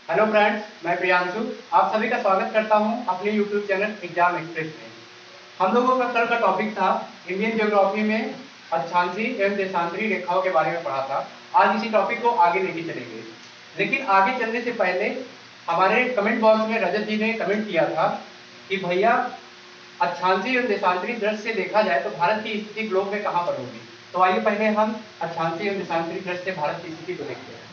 Hello friends, मैं प्रियांशु आप सभी का स्वागत करता हूं अपने यूट्यूब चैनल एग्जाम एक्सप्रेस में। हम लोगों का कल का टॉपिक था इंडियन ज्योग्राफी में अक्षांशीय एवं देशांतरी रेखाओं के बारे में पढ़ा था। आज इसी टॉपिक को आगे लेके चलेंगे, लेकिन आगे चलने से पहले हमारे कमेंट बॉक्स में रजत जी ने कमेंट किया था कि भैया अक्षांशीय एवं देशांतरी दृष्टि से देखा जाए तो भारत की स्थिति ग्लोब में कहाँ पर होगी। तो आइए पहले हम अक्षांशीय एवं देशांतरी दृष्टि से भारत की स्थिति को देखते हैं।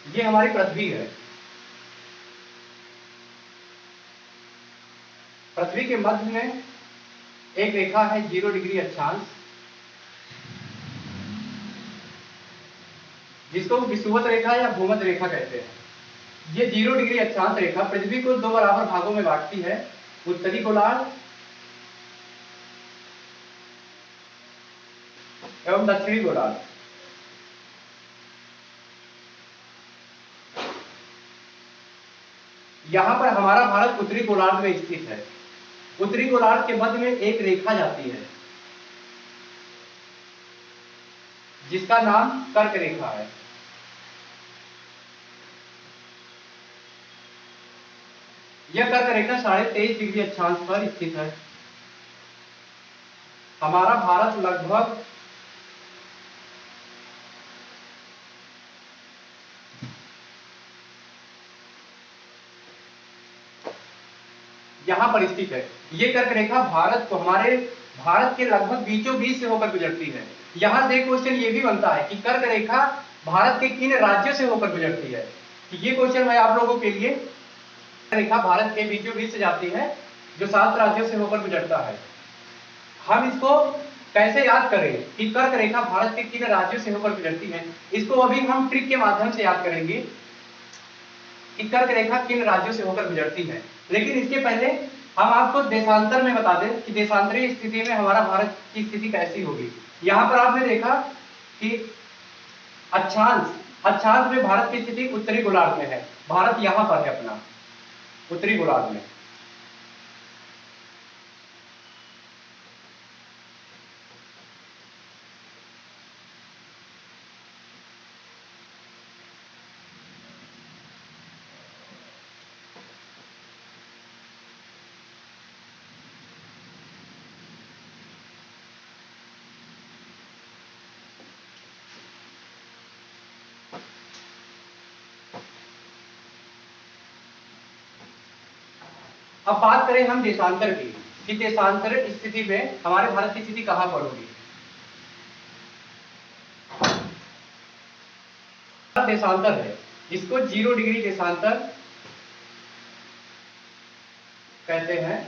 ये हमारी पृथ्वी है। पृथ्वी के मध्य में एक रेखा है 0 डिग्री अक्षांश, जिसको विषुवत रेखा या भूमध्य रेखा कहते हैं। ये 0 डिग्री अक्षांश रेखा पृथ्वी को दो बराबर भागों में बांटती है, उत्तरी गोलार्ध एवं दक्षिणी गोलार्ध। यहां पर हमारा भारत उत्तरी गोलार्ध में स्थित है। उत्तरी गोलार्ध के मध्य में एक रेखा जाती है जिसका नाम कर्क रेखा है। यह कर्क रेखा 23.5 डिग्री अक्षांश पर स्थित है। हमारा भारत लगभग यहां पर स्थित है। ये कर्क रेखा हमारे भारत के लगभग बीचों बीच से होकर गुजरती है। यहां से क्वेश्चन ये भी बनता है कि कर्क रेखा भारत के किन राज्यों से होकर गुजरती है। ये क्वेश्चन है आप लोगों के लिए। रेखा भारत के बीचों बीच से जाती है, जो 7 राज्यों से होकर गुजरता है। हम इसको कैसे याद करें कि कर्क रेखा भारत के किन राज्यों से होकर गुजरती है। इसको अभी हम ट्रिक के माध्यम से याद करेंगे कि कर्क रेखा किन राज्यों से होकर गुजरती है। लेकिन इसके पहले हम आपको देशांतर में बता दें कि देशांतरीय स्थिति में हमारा भारत की स्थिति कैसी होगी। यहां पर आपने देखा कि अक्षांश में भारत की स्थिति उत्तरी गोलार्ध में है। भारत यहां पर है अपना उत्तरी गोलार्ध में। अब बात करें हम देशांतर की कि देशांतर स्थिति में हमारे भारत की स्थिति कहां पर होगी। देशांतर है, इसको 0 डिग्री देशांतर कहते हैं,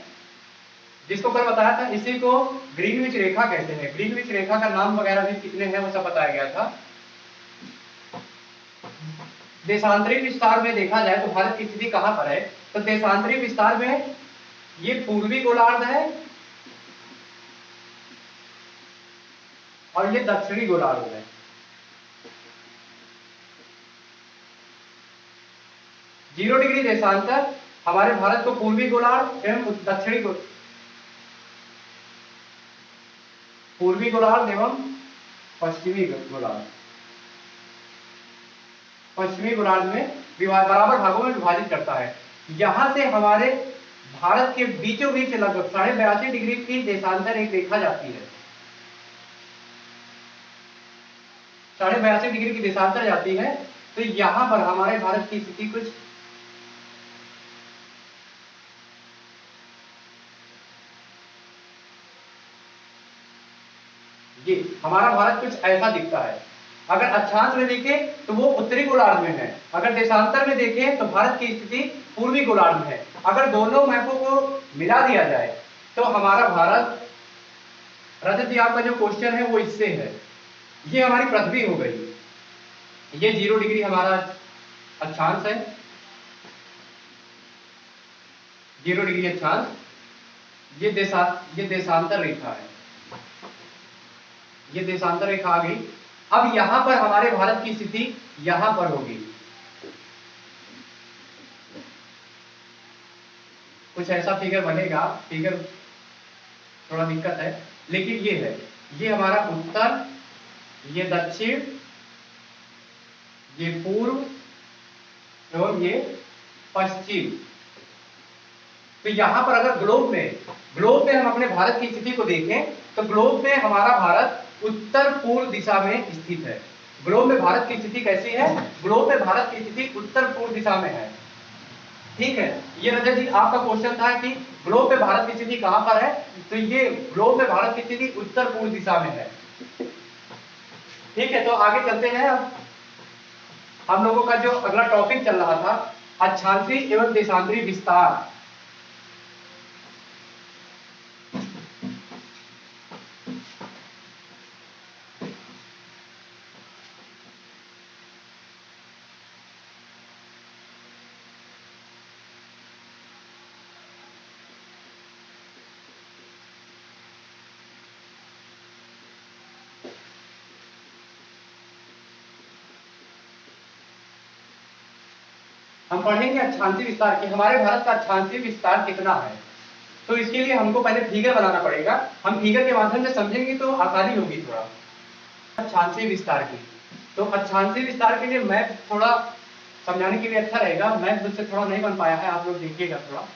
जिसको कल बताया था। इसी को ग्रीनविच रेखा कहते हैं। ग्रीनविच रेखा का नाम वगैरह भी कितने हैं वो सब बताया गया था। देशांतरी विस्तार में देखा जाए तो भारत की स्थिति कहां पर है, तो देशांतरी विस्तार में ये पूर्वी गोलार्ध है और ये दक्षिणी गोलार्ध है। जीरो डिग्री देशांतर हमारे भारत को पूर्वी गोलार्ध एवं पूर्वी गोलार्ध एवं पश्चिमी गोलार्ध में बराबर भागों में विभाजित करता है। यहां से हमारे भारत के बीचों बीच लगभग 82.5 डिग्री की देशांतर एक रेखा जाती है। 82.5 डिग्री की देशांतर जाती है। तो यहां पर हमारे भारत की स्थिति कुछ ये हमारा भारत कुछ ऐसा दिखता है। अगर अक्षांश में देखें तो वो उत्तरी गोलार्ध में है, अगर देशांतर में देखें तो भारत की स्थिति पूर्वी गोलार्ध में है। अगर दोनों मैपों को मिला दिया जाए तो हमारा भारत, रजत जी आपका जो क्वेश्चन है वो इससे है। ये हमारी पृथ्वी हो गई। ये 0 डिग्री हमारा अक्षांश है, 0 डिग्री अक्षांश। ये देशांतर रेखा है, ये देशांतर रेखा आ गई। अब यहां पर हमारे भारत की स्थिति यहां पर होगी। कुछ ऐसा फिगर बनेगा, फिगर थोड़ा दिक्कत है, लेकिन ये है, ये हमारा उत्तर, ये दक्षिण, ये पूर्व और ये पश्चिम। तो यहां पर अगर ग्लोब में हम अपने भारत की स्थिति को देखें तो ग्लोब में हमारा भारत उत्तर पूर्व दिशा में स्थित है। ग्लोब में भारत की स्थिति कैसी है? ग्लोब में भारत की स्थिति उत्तर पूर्व दिशा में है। ठीक है, ये रजत जी आपका क्वेश्चन था कि ग्लोब में भारत की स्थिति कहां पर है, तो ये ग्लोब में भारत की स्थिति उत्तर पूर्व दिशा में है। ठीक है, तो आगे चलते हैं। अब हम लोगों का जो अगला टॉपिक चल रहा था, अक्षांशीय एवं देशांतरी विस्तार। हम पढ़ेंगे अक्षांशीय विस्तार की, हमारे भारत का अक्षांशीय विस्तार कितना है। तो इसके लिए हमको पहले फिगर बनाना पड़ेगा, हम फिगर के माध्यम से समझेंगे तो आसानी होगी थोड़ा। अक्षांशीय विस्तार की, तो अक्षांशीय विस्तार के लिए मैप थोड़ा समझाने के लिए अच्छा रहेगा, मैप मुझसे थोड़ा नहीं बन पाया है, आप लोग देखिएगा थोड़ा।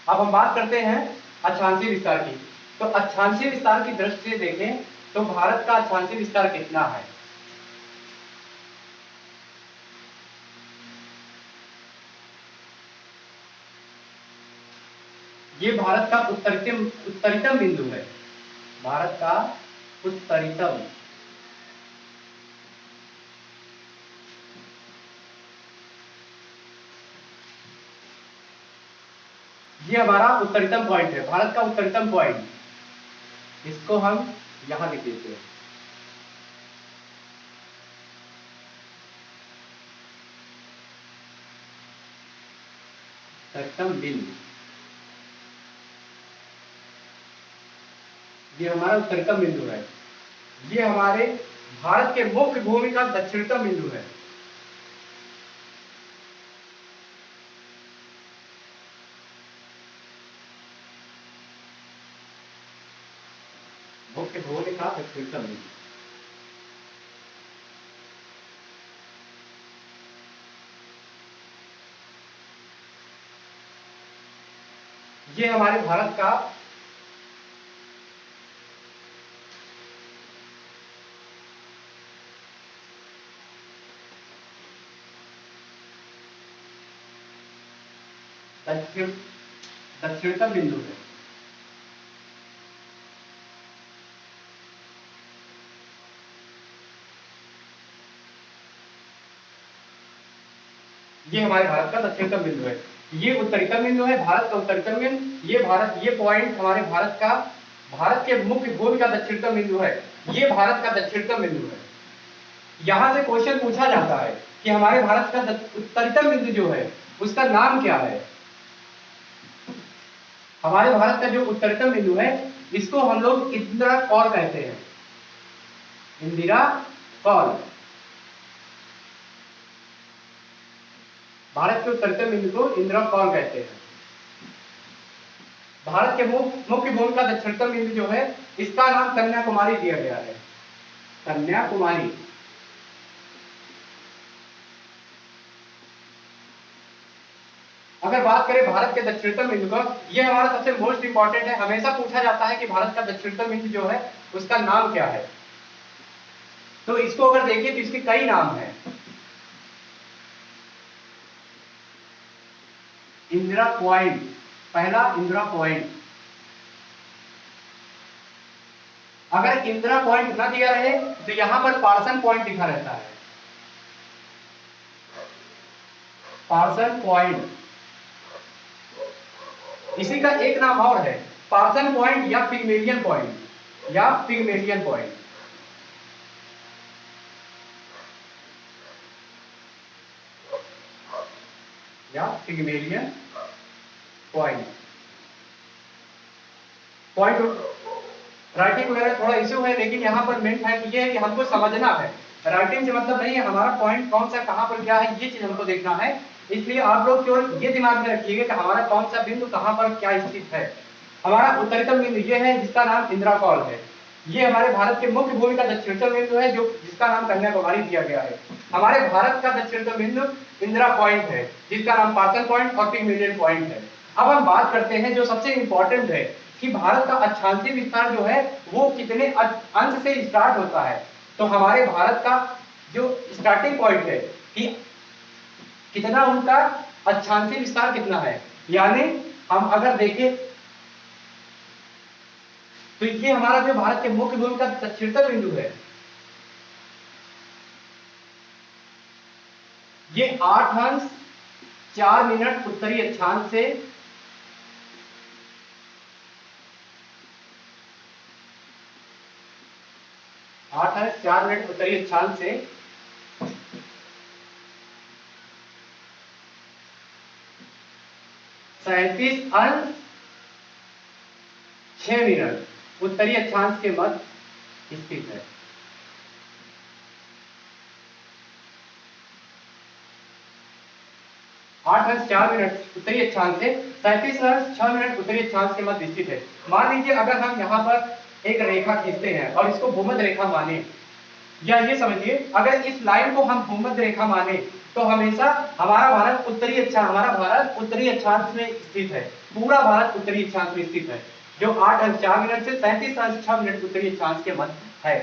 अब हम बात करते हैं अक्षांशीय विस्तार की। तो अक्षांशीय विस्तार की दृष्टि से देखें तो भारत का अक्षांशीय विस्तार कितना है। ये भारत का उत्तरीतम बिंदु है, भारत का उत्तरीतम, ये हमारा उत्तरीतम पॉइंट है, भारत का उत्तरीतम पॉइंट, इसको हम यहां लिख देते हैं। उत्तरीतम बिंदु, ये हमारा उत्तरीतम बिंदु है। ये हमारे भारत के मुख्य भूमि का दक्षिणतम बिंदु है। मुख्य भूमि का दक्षिणतम बिंदु, ये हमारे भारत का दक्षिणतम बिंदु है। ये हमारे भारत का दक्षिणतम बिंदु है, ये उत्तरीतम बिंदु है, भारत का उत्तरीतम बिंदु। ये पॉइंट हमारे भारत के मुख्य भूमि का दक्षिणतम बिंदु है, ये भारत का दक्षिणतम बिंदु है। यहां से क्वेश्चन पूछा जाता है कि हमारे भारत का उत्तरीतम बिंदु जो है उसका नाम क्या है। हमारे भारत का जो उत्तरीतम बिंदु है इसको हम लोग इंदिरा कॉल कहते हैं, इंदिरा कॉल। भारत के उत्तरीतम बिंदु को इंदिरा कॉल कहते हैं। भारत के मुख्य भूमि का दक्षिणतम बिंदु जो है इसका नाम कन्याकुमारी दिया गया है, कन्याकुमारी। अगर बात करें भारत के दक्षिणतम बिंदु का, यह हमारा सबसे मोस्ट इंपॉर्टेंट है, हमेशा पूछा जाता है कि भारत का दक्षिणतम बिंदु जो है उसका नाम क्या है। तो इसको अगर देखिए तो इसके कई नाम हैं। इंदिरा पॉइंट, पहला इंदिरा पॉइंट। अगर इंदिरा पॉइंट ना दिया रहे तो यहां पर पार्सन पॉइंट लिखा रहता है, पार्सन पॉइंट। इसी का एक नाम और है, पार्सन पॉइंट या पिग्मेलियन पॉइंट, या पिग्मेलियन पॉइंट। या पिग्मेलियन पॉइंट। पॉइंट राइटिंग वगैरह थोड़ा इश्यू है, लेकिन यहाँ पर मेन पॉइंट ये है कि हमको समझना है राइटिंग से मतलब नहीं है, हमारा पॉइंट कौन सा कहाँ पर क्या है ये चीज हमको देखना है। इसलिए आप लोग केवल ये दिमाग में रखिएगा कि हमारा कौन सा बिंदु कहाँ पर क्या स्थित है। हमारा उत्तरतम बिंदु ये है जिसका नाम इंदिरा कॉल है। ये हमारे भारत के मुख्य भूमि का दक्षिणतम बिंदु है जो जिसका नाम कन्याकुमारी दिया गया है। हमारे भारत का दक्षिणतम बिंदु इंदिरा पॉइंट है जिसका नाम पार्सन पॉइंट और पिग्मेलियन पॉइंट है। अब हम बात करते हैं जो सबसे इंपॉर्टेंट है कि भारत का अक्षांशीय विस्तार जो है वो कितने अंश से स्टार्ट होता है। तो हमारे भारत का जो स्टार्टिंग पॉइंट है कि कितना उनका अक्षांशीय विस्तार कितना है, यानी हम अगर देखें तो ये हमारा जो भारत के मुख्य भूमि का दक्षिणतम बिंदु है ये 8 अंश 4 मिनट उत्तरी अक्षांश से 8 अंश 4 मिनट उत्तरी अक्षांश से 37 अंश 6 मिनट उत्तरी अक्षांश के मध्य स्थित है। आठ अंश 4 मिनट उत्तरी अक्षांश से 37 अंश 6 मिनट उत्तरी अक्षांश के मध्य स्थित है। मान लीजिए अगर हम यहाँ पर एक रेखा खींचते हैं और इसको भूमध्य रेखा माने, या ये समझिए अगर इस लाइन को हम भूमध्य रेखा माने तो हमेशा हमारा भारत उत्तरी अक्षांश में स्थित है। पूरा भारत उत्तरी अक्षांश में स्थित है जो 8 अंश 4 मिनट से 37 अंश 6 मिनट उत्तरी अक्षांश के मध्य है।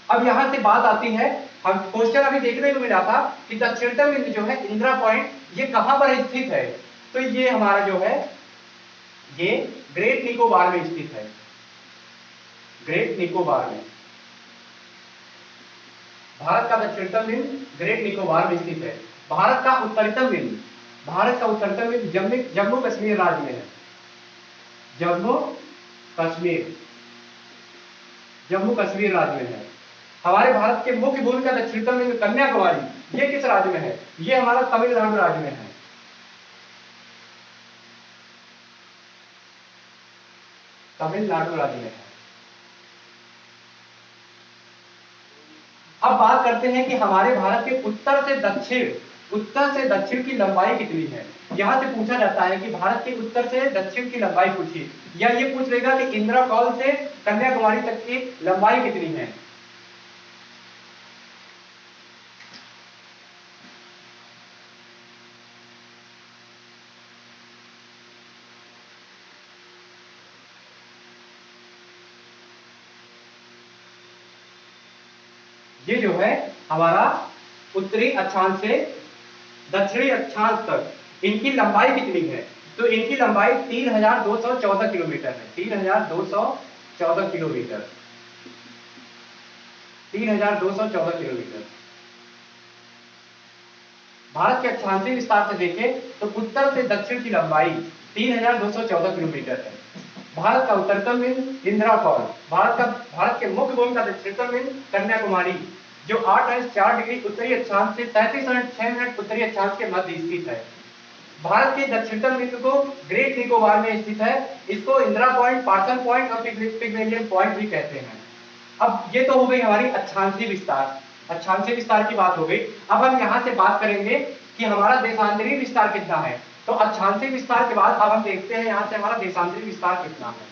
अब यहां से बात आती है, हम क्वेश्चन अभी देखने को मिला था कि दक्षिणतम बिंदु जो है इंदिरा पॉइंट ये कहां पर स्थित है। तो ये हमारा जो है ये ग्रेट निकोबार में स्थित है। ग्रेट निकोबार में भारत का दक्षिणतम बिंदु ग्रेट निकोबार में स्थित है। भारत का उत्तरतम बिंदु जम्मू कश्मीर राज्य में है। जम्मू कश्मीर राज्य में है। हमारे भारत के मुख्य भूमि का दक्षिणतम बिंदु कन्याकुमारी ये किस राज्य में है, ये हमारा तमिलनाडु राज्य में है। तमिलनाडु राज्य में है। अब बात करते हैं कि हमारे भारत के उत्तर से दक्षिण की लंबाई कितनी है। यहां से पूछा जाता है कि भारत के उत्तर से दक्षिण की लंबाई पूछिए, या ये पूछ लेगा कि इंदिरा कॉल से कन्याकुमारी तक की लंबाई कितनी है। ये जो है हमारा उत्तरी अक्षांश से दक्षिणी अक्षांश तक इनकी लंबाई कितनी है। तो इनकी लंबाई 3214 किलोमीटर है। 3214 किलोमीटर 3214 किलोमीटर। भारत के अक्षांशीय विस्तार से देखें तो उत्तर से दक्षिण की लंबाई 3214 किलोमीटर है। भारत का उत्तरतम बिंदु इंदिरा कॉल, भारत के मुख्य भूमि का दक्षिणतम बिंदु कन्याकुमारी जो 8 अंश 4 डिग्री उत्तरी अक्षांश से 37 अंश 6 मिनट उत्तरी अक्षांश के मध्य स्थित है। भारत के दक्षिणतम बिंदु को ग्रेट निकोबार में स्थित है। इसको इंदिरा पॉइंट, पार्सन पॉइंट और पिग्मेलियन पॉइंट भी कहते हैं। अब ये तो हो गई हमारी अक्षांशीय विस्तार की बात हो गई। अब हम यहाँ से बात करेंगे कि हमारा देशांतरीय विस्तार कितना है। तो अक्षांशीय विस्तार के बाद अब हम देखते हैं यहाँ से हमारा देशांतरीय विस्तार कितना है।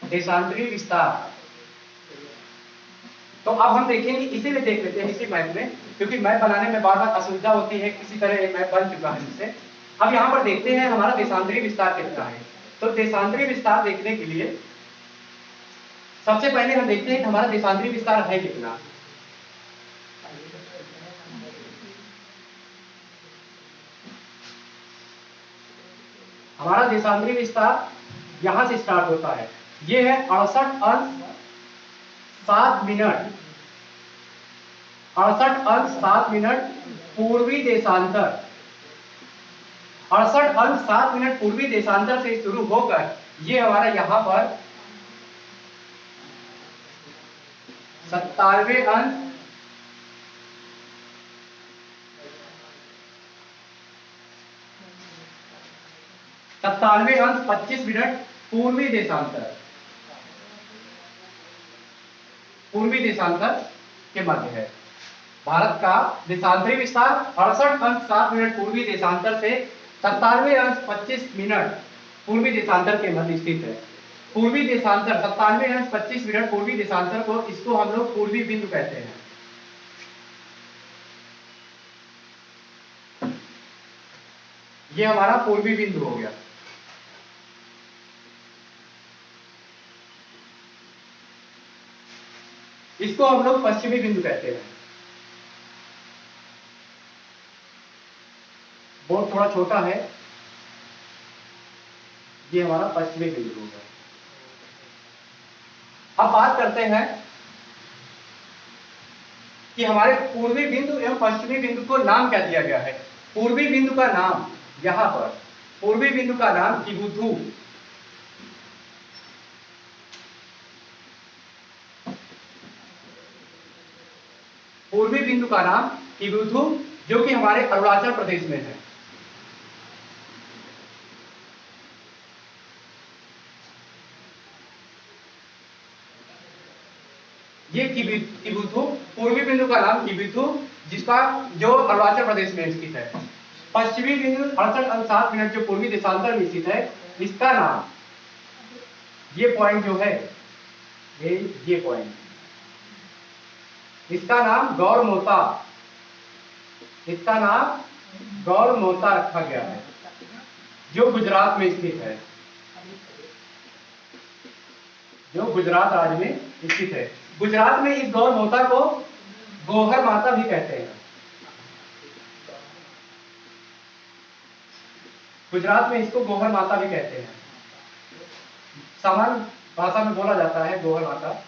देशांतरीय विस्तार तो अब हम देखेंगे, इसीलिए देख लेते हैं इसी मैप में, क्योंकि मैप बनाने में बार बार असुविधा होती है। किसी तरह एक मैप बन चुका है जिससे अब यहाँ पर देखते हैं हमारा देशांतरीय विस्तार कितना है। तो देशांतरीय विस्तार देखने के लिए सबसे पहले हम देखते हैं कि हमारा देशांतरीय विस्तार है कितना। हमारा देशांतरीय विस्तार यहां से स्टार्ट होता है। ये है 68 अंश 7 मिनट 68 अंश 7 मिनट पूर्वी देशांतर। 68 अंश 7 मिनट पूर्वी देशांतर से शुरू होकर ये हमारा यहाँ पर 97 अंश 25 मिनट पूर्वी देशांतर के मध्य है। भारत का देशांतरी विस्तार 68 अंश 7 मिनट पूर्वी देशांतर से 97 अंश 25 मिनट पूर्वी देशांतर के मध्य स्थित है। पूर्वी देशांतर 97 अंश 25 मिनट पूर्वी देशांतर को, इसको हम लोग पूर्वी बिंदु कहते हैं। ये हमारा पूर्वी बिंदु हो गया। इसको हम लोग पश्चिमी बिंदु कहते हैं। बोर्ड थोड़ा छोटा है, ये हमारा पश्चिमी बिंदु होगा। अब बात करते हैं कि हमारे पूर्वी बिंदु एवं पश्चिमी बिंदु को नाम क्या दिया गया है। पूर्वी बिंदु का नाम, यहां पर पूर्वी बिंदु का नाम किबुथु, पूर्वी बिंदु का नाम किबुथु, जो कि हमारे अरुणाचल प्रदेश में है। ये किबुथु, पूर्वी बिंदु का नाम किबुथु, जिसका जो अरुणाचल प्रदेश में स्थित है। पश्चिमी बिंदु 68 अंश 7 मिनट जो पूर्वी देशांतर में स्थित है, इसका नाम, ये पॉइंट जो है, ये पॉइंट, इसका नाम गौरमोता, इसका नाम गौरमोता रखा गया है, जो गुजरात में स्थित है, जो गुजरात राज्य में स्थित है। गुजरात में इस गौरमोता को गोहर माता भी कहते हैं। गुजरात में इसको गोहर माता भी कहते हैं, सामान्य भाषा में बोला जाता है गोहर माता।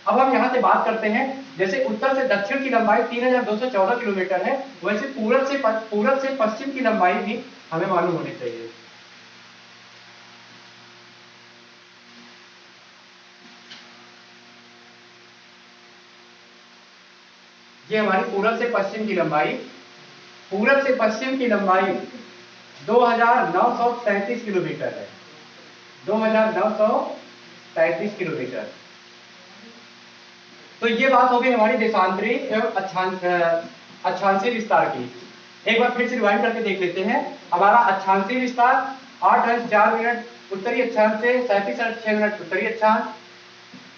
अब हम यहां से बात करते हैं, जैसे उत्तर से दक्षिण की लंबाई 3214 किलोमीटर है, वैसे पूरब से पश्चिम की लंबाई भी हमें मालूम होनी चाहिए। ये हमारी पूरब से पश्चिम की लंबाई, पूरब से पश्चिम की लंबाई 2933 किलोमीटर है, 2933 किलोमीटर। तो ये बात हो गई हमारी देशांतरी एवं अक्षांशीय विस्तार की। एक बार फिर से रिवाइंड करके देख लेते हैं। हमारा अक्षांशीय विस्तार 8 अंश 4 मिनट उत्तरी अक्षांश से 37 अंश 6 मिनट उत्तरी अक्षांश।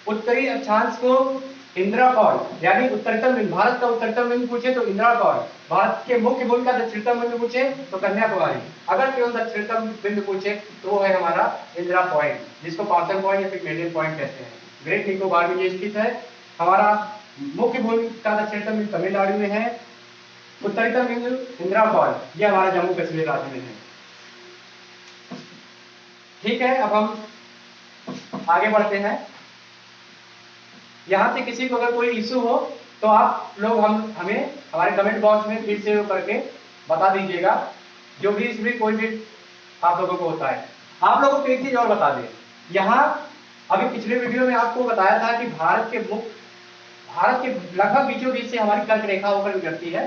उत्तरी अक्षांश को इंदिरा कौल, यानी उत्तरतम बिंदु, भारत का उत्तरतम बिंदु पूछे तो इंदिरा कौल, भारत के मुख्य भूमि का दक्षिणतम बिंदु पूछे तो कन्याकुमारी, अगर केवल दक्षिणतम बिंदु पूछे तो वो है हमारा इंदिरा पॉइंट, जिसको पासन पॉइंट या फिर मेडियन पॉइंट कहते हैं। ग्रेट निकोबार में ये स्थित है। हमारा मुख्य भूमि का दक्षिणतम बिंदु तमिलनाडु में है। उत्तरीतम बिंदु इंदिरा कौल, ये हमारा जम्मू कश्मीर राज्य में है। ठीक है, अब हम आगे बढ़ते हैं। यहां से किसी को अगर कोई इशू हो तो आप लोग हमें हमारे कमेंट बॉक्स में फिर से करके बता दीजिएगा, जो भी इसमें कोई भी आप लोगों को होता है। आप लोगों को एक चीज और बता दें, यहाँ अभी पिछले वीडियो में आपको बताया था कि भारत के लगभग बीचों बीच से हमारी कर्क रेखा होकर गुजरती है।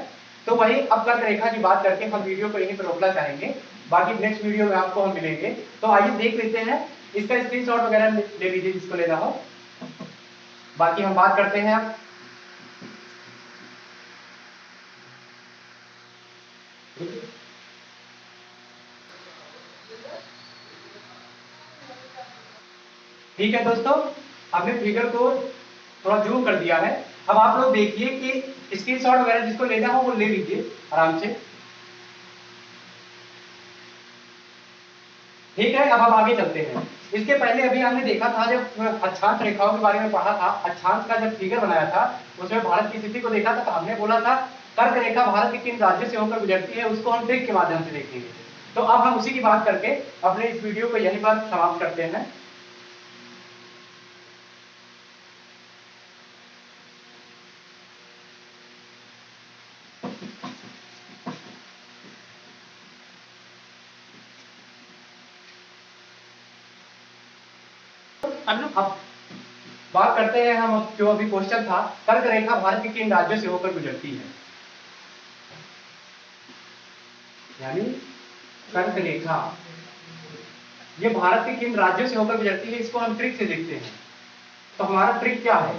तो वही अब कर्क रेखा की बात करके हम वीडियो को यहीं पर रोकना चाहेंगे, बाकी नेक्स्ट वीडियो में आपको हम मिलेंगे। तो आइए देख लेते हैं, इसका स्क्रीनशॉट वगैरह ले लीजिए जिसको लेना हो, बाकी हम बात करते हैं अब। ठीक है दोस्तों, हमने फिगर को थोड़ा जूम कर दिया है। अब आप लोग देखिए कि स्क्रीनशॉट वगैरह जिसको लेना हो वो ले लीजिए आराम से। ठीक है, अब हम आगे चलते हैं। इसके पहले अभी हमने देखा था, जब अक्षांश रेखाओं के बारे में पढ़ा था, अक्षांश का जब फिगर बनाया था उसमें भारत की स्थिति को देखा था, तो हमने बोला था कर्क रेखा भारत के किन राज्यों से होकर गुजरती है उसको हम ट्रिक के माध्यम से देखेंगे। तो अब हम उसी की बात करके अपने इस वीडियो को यहीं पर समाप्त करते हैं। अब बात करते हैं हम, जो अभी क्वेश्चन था, कर्क रेखा भारत के किन राज्यों से होकर गुजरती है। यानी कर्क रेखा ये भारत के किन राज्यों से होकर गुजरती है, इसको हम ट्रिक से देखते हैं। तो हमारा ट्रिक क्या है,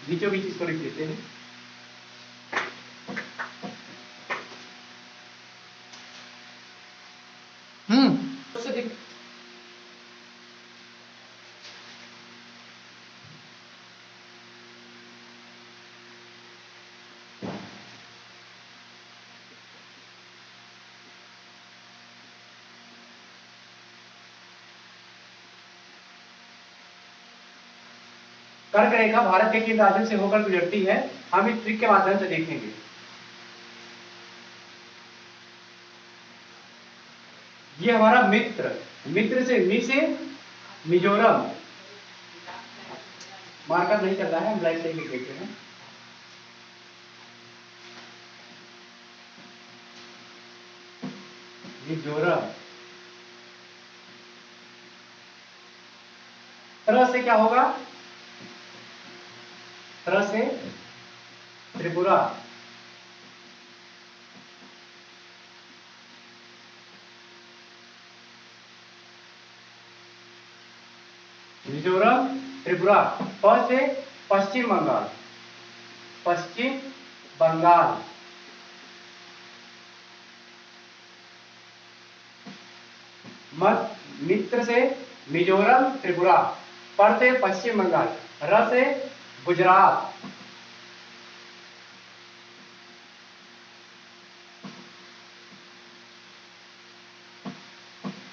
बीचों बीच इसको लिख देते हैं। उससे देख कर्क रेखा भारत के किन राज्यों से होकर गुजरती है, हम इस ट्रिक के माध्यम से देखेंगे। ये हमारा मित्र, मित्र से मी से मिजोरम, मार्कर नहीं चल रहा है, हम ब्लैक से लिख देते हैं। मिजोरम तरह से क्या होगा, तरह से त्रिपुरा, मिजोरम त्रिपुरा। प से पश्चिम बंगाल, पश्चिम बंगाल। मित्र से मिजोरम त्रिपुरा, पर से पश्चिम बंगाल, र से गुजरात,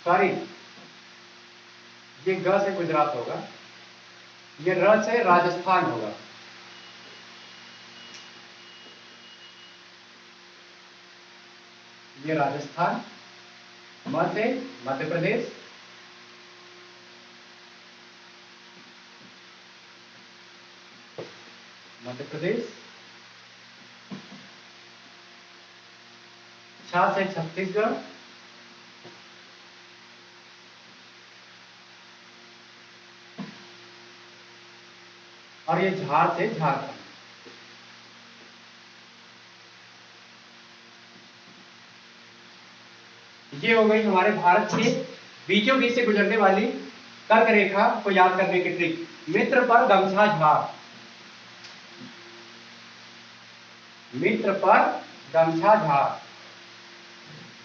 सॉरी ये ग से गुजरात होगा, ये र से राजस्थान होगा, ये राजस्थान। म से मध्य प्रदेश, मध्य प्रदेश। छ से छत्तीसगढ़, और ये झार से झारखंड। ये हो गई हमारे भारत के बीचों बीच से गुजरने वाली कर्क रेखा को याद करने की ट्रिक। मित्र पर गमछा झार, मित्र पर गमछा झार,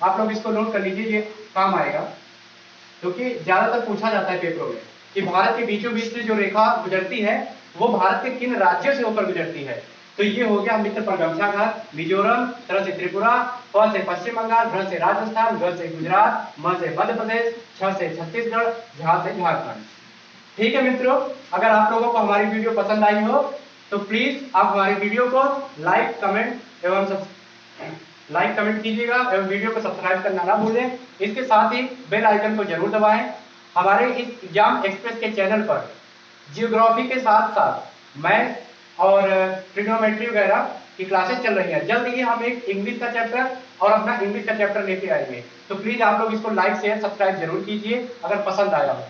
आप लोग इसको नोट कर लीजिए, ये काम आएगा, क्योंकि ज्यादातर पूछा जाता है पेपरों में कि भारत के बीचों बीच से जो रेखा गुजरती है वो भारत के किन राज्यों से होकर गुजरती है। तो ये हो गया मित्र पर गमछा घाट, मिजोरम, तर से त्रिपुरा, प से पश्चिम बंगाल, र से राजस्थान, ग से गुजरात, म से मध्य प्रदेश, छ से छत्तीसगढ़, झा से झारखंड। ठीक है मित्रों, अगर आप लोगों को हमारी वीडियो पसंद आई हो तो प्लीज आप हमारी वीडियो को लाइक कमेंट कीजिएगा एवं वीडियो को सब्सक्राइब करना ना भूलें। इसके साथ ही बेल आइकन को जरूर दबाएं। हमारे इस एग्जाम एक्सप्रेस के चैनल पर जियोग्राफी के साथ साथ मैथ और ट्रिग्नोमेट्री वगैरह की क्लासेस चल रही है। जल्द ही हम एक इंग्लिश का चैप्टर और अपना इंग्लिश का चैप्टर लेके आएंगे, तो प्लीज आप लोग इसको लाइक शेयर सब्सक्राइब जरूर कीजिए अगर पसंद आया हो।